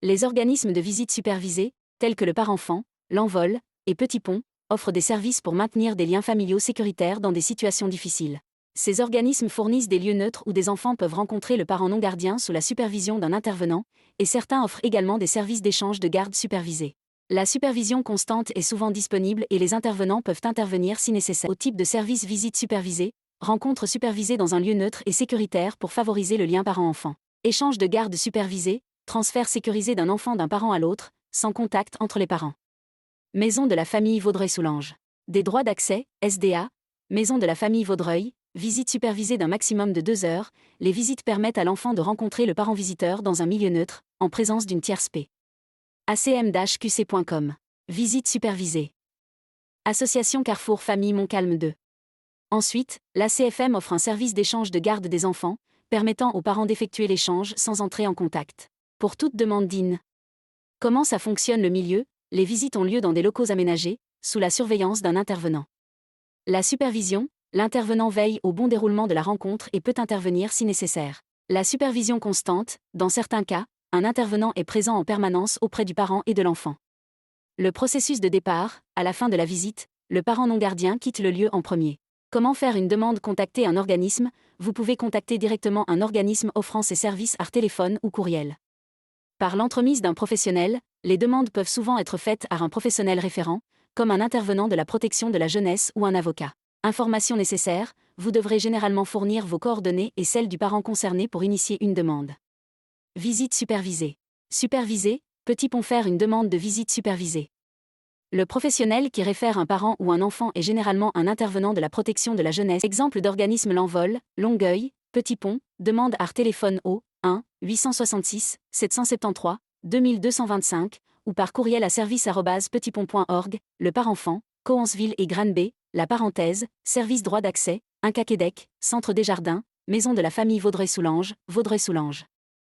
Les organismes de visite supervisée, tels que le Parent-Enfant, l'Envol et Petit Pont, offrent des services pour maintenir des liens familiaux sécuritaires dans des situations difficiles. Ces organismes fournissent des lieux neutres où des enfants peuvent rencontrer le parent non gardien sous la supervision d'un intervenant, et certains offrent également des services d'échange de garde supervisés. La supervision constante est souvent disponible et les intervenants peuvent intervenir si nécessaire. Au type de service visite supervisée, rencontre supervisée dans un lieu neutre et sécuritaire pour favoriser le lien parent-enfant. Échange de garde supervisé, transfert sécurisé d'un enfant d'un parent à l'autre, sans contact entre les parents. Maison de la famille Vaudreuil-Soulanges. Des droits d'accès, SDA, Maison de la famille Vaudreuil, visite supervisée d'un maximum de 2 heures, les visites permettent à l'enfant de rencontrer le parent visiteur dans un milieu neutre, en présence d'une tierce P. acm-qc.com. Visite supervisée. Association Carrefour Famille Montcalm 2. Ensuite, l'ACFM offre un service d'échange de garde des enfants, permettant aux parents d'effectuer l'échange sans entrer en contact. Pour toute demande d'IN. Comment ça fonctionne le milieu? Les visites ont lieu dans des locaux aménagés, sous la surveillance d'un intervenant. La supervision, l'intervenant veille au bon déroulement de la rencontre et peut intervenir si nécessaire. La supervision constante, dans certains cas, un intervenant est présent en permanence auprès du parent et de l'enfant. Le processus de départ, à la fin de la visite, le parent non gardien quitte le lieu en premier. Comment faire une demande? Contacter un organisme? Vous pouvez contacter directement un organisme offrant ces services par téléphone ou courriel. Par l'entremise d'un professionnel, les demandes peuvent souvent être faites par un professionnel référent, comme un intervenant de la protection de la jeunesse ou un avocat. Informations nécessaires, vous devrez généralement fournir vos coordonnées et celles du parent concerné pour initier une demande. Visite supervisée. Supervisée, Petit Pont. Faire une demande de visite supervisée. Le professionnel qui réfère un parent ou un enfant est généralement un intervenant de la protection de la jeunesse. Exemple d'organisme: l'Envol, Longueuil, Petit Pont, demande par téléphone au 1 866 773 2225 ou par courriel à service@petitpont.org. Le Parent-Enfant, Coansville et Granby, La Parenthèse, service droit d'accès, Inca Québec, Centre des Jardins, Maison de la famille Vaudreuil-Soulanges, Vaudreuil-Soulanges.